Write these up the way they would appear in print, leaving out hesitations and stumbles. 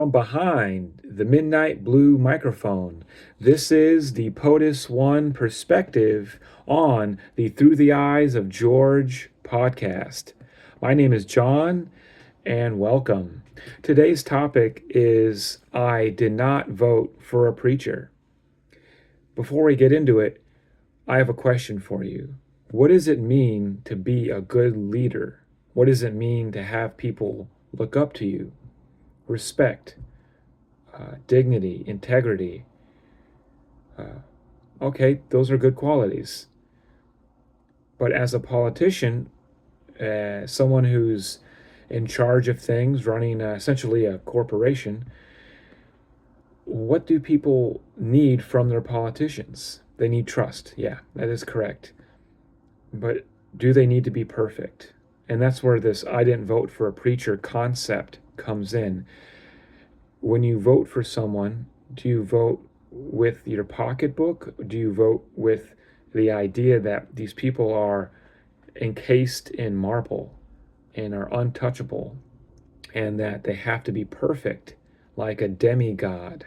From behind the midnight blue microphone, this is the POTUS One perspective on the Through the Eyes of George podcast. My name is John, and welcome. Today's topic is I did not vote for a preacher. Before we get into it, I have a question for you. What does it mean to be a good leader? What does it mean to have people look up to you? Respect, dignity, integrity. Okay, those are good qualities. But as a politician, someone who's in charge of things, running essentially a corporation, what do people need from their politicians? They need trust. Yeah, that is correct. But do they need to be perfect? And that's where this I didn't vote for a preacher concept comes in. When you vote for someone, do you vote with your pocketbook? Do you vote with the idea that these people are encased in marble and are untouchable and that they have to be perfect like a demigod?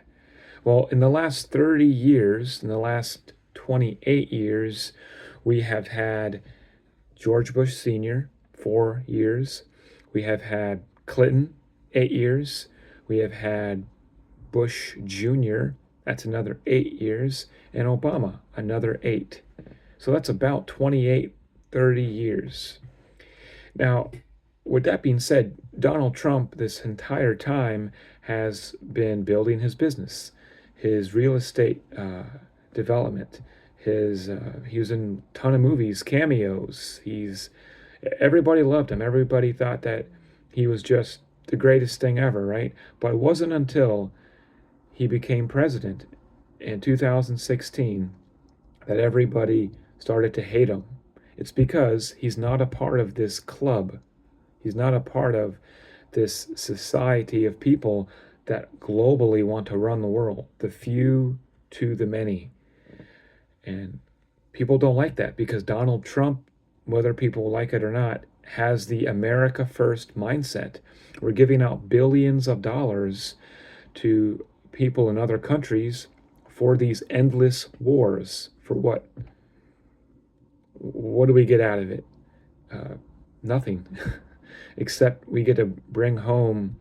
Well, in the last 30 years, in the last 28 years, we have had George Bush Sr., 4 years. We have had Clinton, 8 years. We have had Bush Jr., that's another 8 years, and Obama, another 8. So that's about 28, 30 years. Now, with that being said, Donald Trump, this entire time, has been building his business, his real estate development. He was in a ton of movies, cameos. Everybody loved him. Everybody thought that he was just the greatest thing ever, right? But it wasn't until he became president in 2016 that everybody started to hate him. It's because he's not a part of this club. He's not a part of this society of people that globally want to run the world, the few to the many. And people don't like that because Donald Trump, whether people like it or not, has the America First mindset. We're giving out billions of dollars to people in other countries for these endless wars. For what? What do we get out of it? Nothing. Except we get to bring home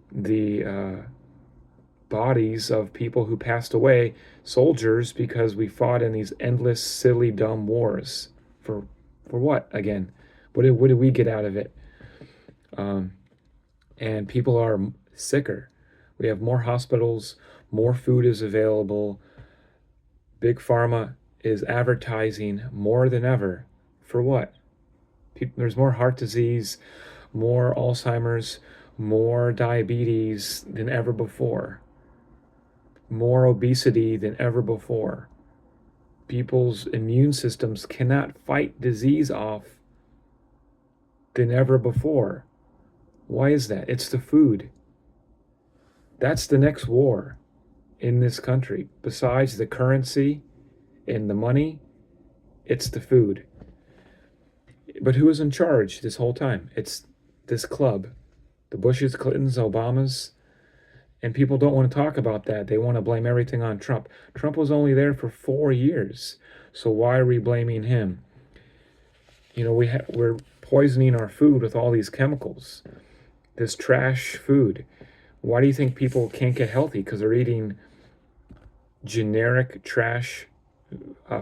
the bodies of people who passed away, soldiers, because we fought in these endless, silly, dumb wars. For what, again? What did we get out of it? And people are sicker. We have more hospitals, more food is available. Big Pharma is advertising more than ever. For what? There's more heart disease, more Alzheimer's, more diabetes than ever before, more obesity than ever before. People's immune systems cannot fight disease off than ever before. Why is that? It's the food. That's the next war in this country. Besides the currency and the money, it's the food. But who is in charge this whole time? It's this club. The Bushes, Clintons, Obamas. And people don't want to talk about that. They want to blame everything on Trump. Trump was only there for 4 years. So why are we blaming him? You know, we're poisoning our food with all these chemicals. This trash food. Why do you think people can't get healthy? Because they're eating generic trash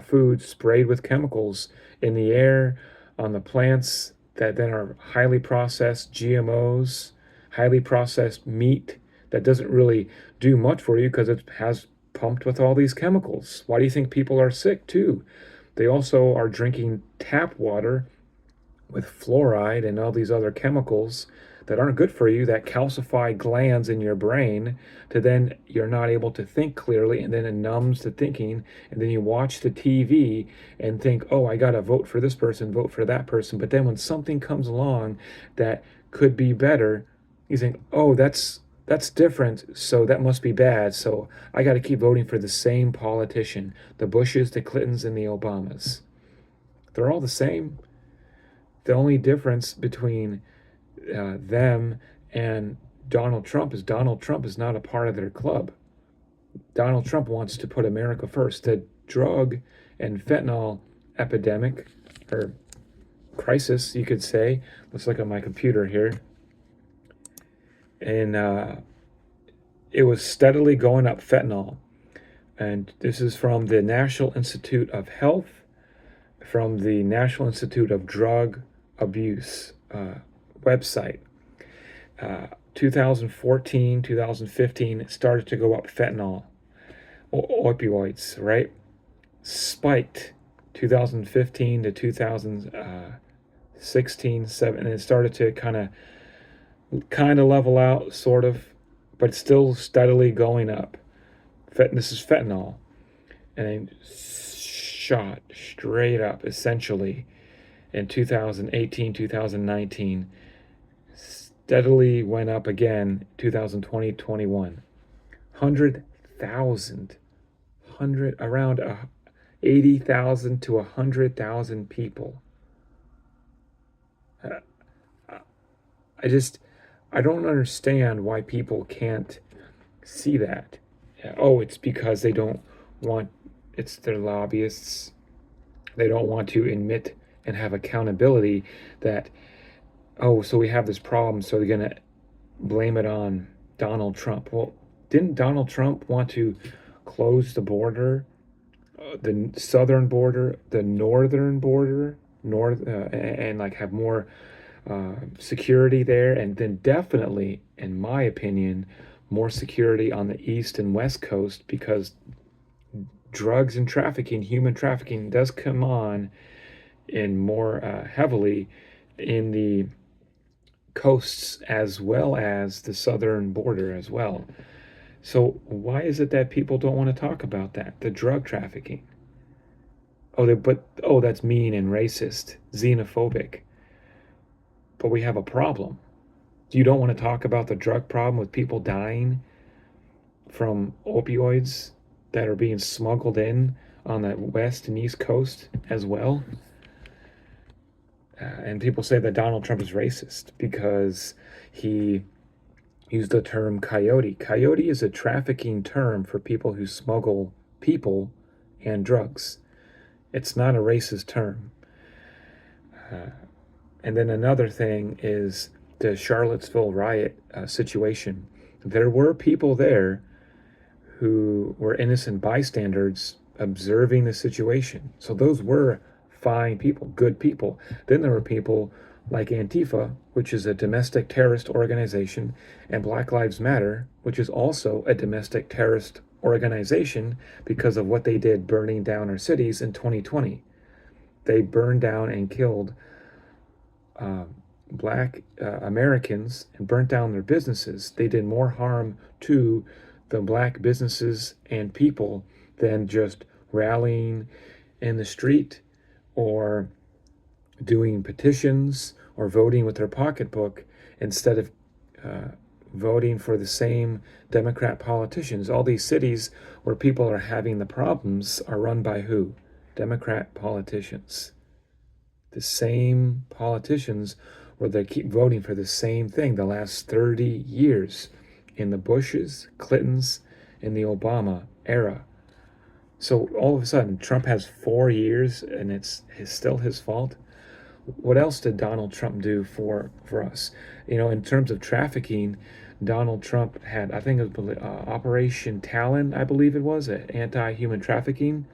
food sprayed with chemicals in the air, on the plants that then are highly processed, GMOs, highly processed meat that doesn't really do much for you because it has pumped with all these chemicals. Why do you think people are sick too? They also are drinking tap water with fluoride and all these other chemicals that aren't good for you, that calcify glands in your brain, to then you're not able to think clearly, and then it numbs the thinking, and then you watch the TV and think, oh, I gotta vote for this person, vote for that person. But then when something comes along that could be better, you think, oh, that's different, so that must be bad, so I got to keep voting for the same politician, the Bushes, the Clintons, and the Obamas. They're all the same. The only difference between them and Donald Trump is not a part of their club. Donald Trump wants to put America first. The drug and fentanyl epidemic, or crisis, you could say. Let's look at my computer here. And it was steadily going up, fentanyl. And this is from the National Institute of Health, from the National Institute of Drug Abuse website. 2014, 2015, it started to go up, fentanyl, opioids, right? Spiked 2015 to 2016, 7, and it started to kind of level out, sort of, but still steadily going up. This is fentanyl, and shot straight up, essentially, in 2018, 2019. Steadily went up again 2020, 21. 100,000, around 80,000 to 100,000 people. I don't understand why people can't see that. Oh, it's because they don't want, it's their lobbyists. They don't want to admit and have accountability that, oh, so we have this problem, so they're going to blame it on Donald Trump. Well, didn't Donald Trump want to close the border, the southern border, the northern border, and like have more security there, and then definitely, in my opinion, more security on the east and west coast, because drugs and trafficking, human trafficking, does come on in more heavily in the coasts as well as the southern border as well. So why is it that people don't want to talk about that? The drug trafficking. Oh, that's mean and racist, xenophobic. But we have a problem. You don't want to talk about the drug problem with people dying from opioids that are being smuggled in on the west and east coast as well. And people say that Donald Trump is racist because he used the term coyote. Coyote is a trafficking term for people who smuggle people and drugs. It's not a racist term. And then another thing is the Charlottesville riot situation. There were people there who were innocent bystanders observing the situation. So those were fine people, good people. Then there were people like Antifa, which is a domestic terrorist organization, and Black Lives Matter, which is also a domestic terrorist organization because of what they did burning down our cities in 2020. They burned down and killed Black Americans and burnt down their businesses. They did more harm to the Black businesses and people than just rallying in the street or doing petitions or voting with their pocketbook instead of voting for the same Democrat politicians. All these cities where people are having the problems are run by who? Democrat politicians. The same politicians where they keep voting for the same thing the last 30 years in the Bushes, Clintons, and the Obama era. So all of a sudden, Trump has 4 years and it's still his fault. What else did Donald Trump do for us? In terms of trafficking, Donald Trump had, I think it was Operation Talon, I believe it was, an anti-human trafficking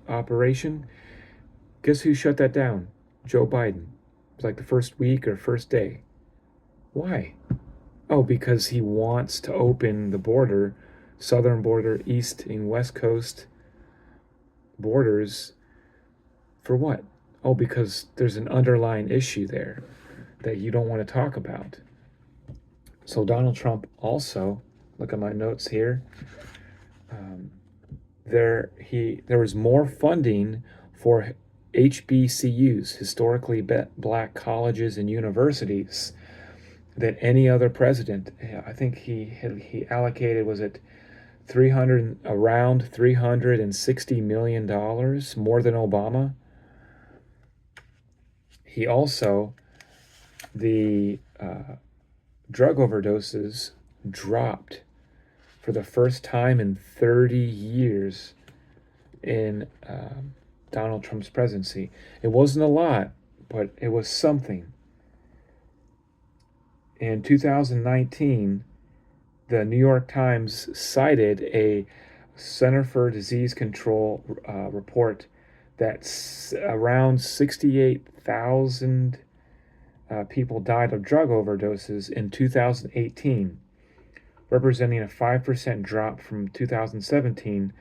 operation. Guess who shut that down? Joe Biden. It was like the first week or first day. Why? Oh, because he wants to open the border, southern border, east and west coast borders. For what? Oh, because there's an underlying issue there that you don't want to talk about. So Donald Trump also, look at my notes here, there was more funding for HBCUs, historically black colleges and universities, than any other president. I think he allocated, was it around $360 million, more than Obama. He also, the drug overdoses dropped for the first time in 30 years in Donald Trump's presidency. It wasn't a lot, but it was something. In 2019, the New York Times cited a Center for Disease Control report that around 68,000 people died of drug overdoses in 2018, representing a 5% drop from 2017,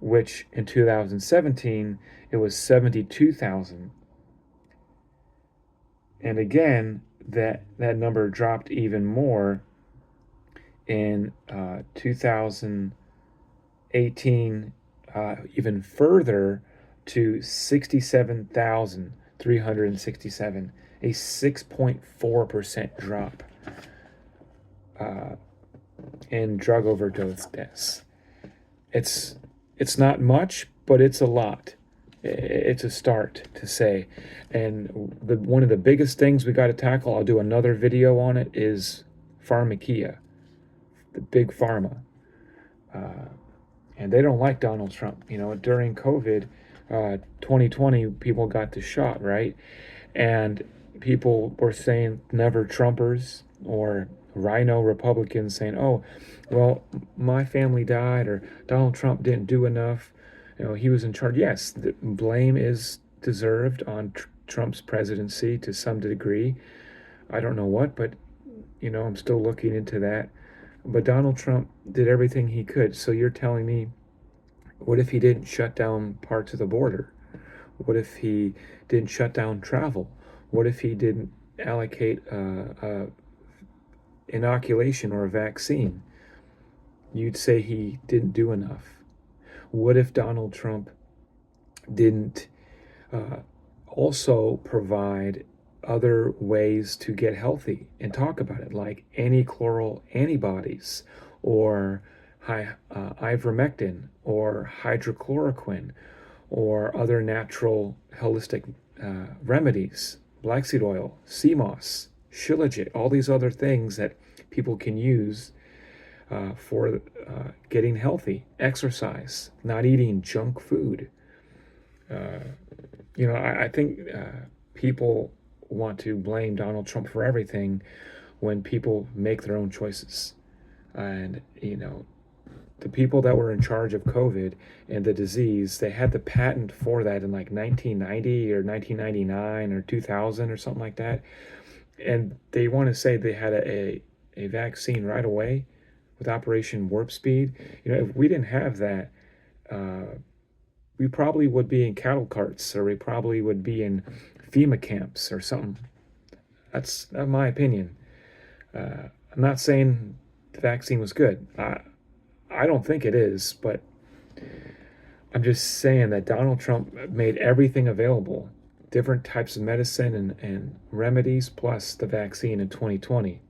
which in 2017 it was 72,000. And again, that number dropped even more in 2018, even further to 67,367, a 6.4% drop in drug overdose deaths. It's not much, but it's a lot. It's a start to say. And one of the biggest things we got to tackle, I'll do another video on it, is pharmakia, the big pharma. And they don't like Donald Trump. You know, during COVID, 2020, people got the shot, right? And people were saying never Trumpers, or rhino Republicans saying, oh, well, my family died, or Donald Trump didn't do enough. You know, he was in charge. Yes, the blame is deserved on Trump's presidency to some degree. I don't know what, but, you know, I'm still looking into that. But Donald Trump did everything he could. So you're telling me, what if he didn't shut down parts of the border? What if he didn't shut down travel? What if he didn't allocate inoculation or a vaccine? You'd say he didn't do enough. What if Donald Trump didn't also provide other ways to get healthy and talk about it, like antichloral antibodies, or ivermectin, or hydrochloroquine, or other natural holistic remedies, black seed oil, sea moss, shilajit, all these other things that people can use for getting healthy, exercise, not eating junk food. You know, I think people want to blame Donald Trump for everything when people make their own choices. And, you know, the people that were in charge of COVID and the disease, they had the patent for that in like 1990 or 1999 or 2000 or something like that. And they want to say they had a vaccine right away with Operation Warp Speed. You know, if we didn't have that, we probably would be in cattle carts, or we probably would be in FEMA camps or something. That's my opinion. I'm not saying the vaccine was good. I don't think it is, but I'm just saying that Donald Trump made everything available, different types of medicine and remedies, plus the vaccine in 2020.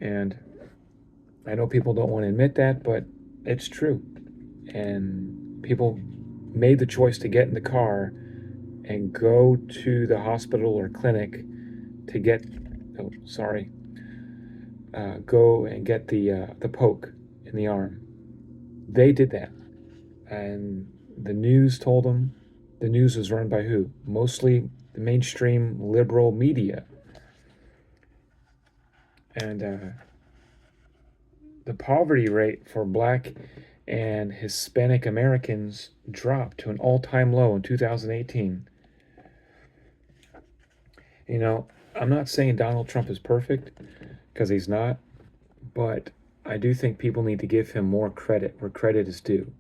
And I know people don't want to admit that, but it's true. And people made the choice to get in the car and go to the hospital or clinic to get, go and get the poke in the arm. They did that. And the news told them. The news was run by who? Mostly the mainstream liberal media. And the poverty rate for Black and Hispanic Americans dropped to an all-time low in 2018. You know, I'm not saying Donald Trump is perfect, because he's not, but I do think people need to give him more credit where credit is due.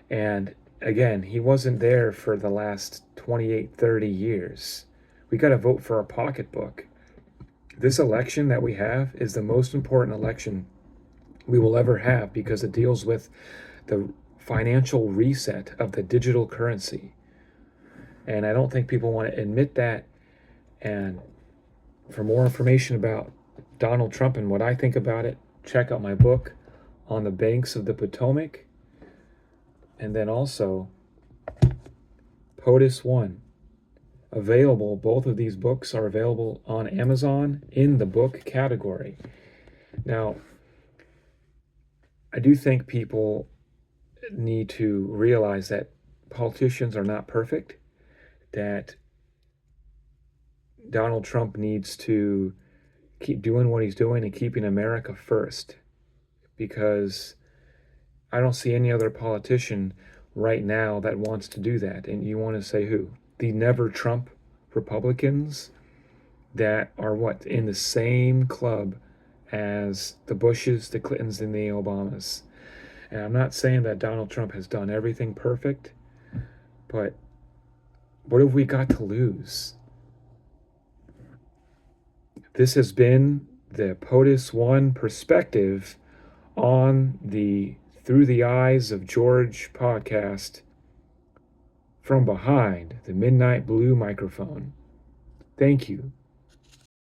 And again, he wasn't there for the last 28, 30 years. We got to vote for our pocketbook. This election that we have is the most important election we will ever have, because it deals with the financial reset of the digital currency. And I don't think people want to admit that. And for more information about Donald Trump and what I think about it, check out my book, On the Banks of the Potomac. And then also POTUS 1, available. Both of these books are available on Amazon in the book category. Now, I do think people need to realize that politicians are not perfect, that Donald Trump needs to keep doing what he's doing and keeping America first, because I don't see any other politician right now that wants to do that. And you want to say who? The never Trump Republicans that are what? In the same club as the Bushes, the Clintons, and the Obamas. And I'm not saying that Donald Trump has done everything perfect, but what have we got to lose? This has been the POTUS One perspective on the Through the Eyes of George podcast from behind the Midnight Blue microphone. Thank you.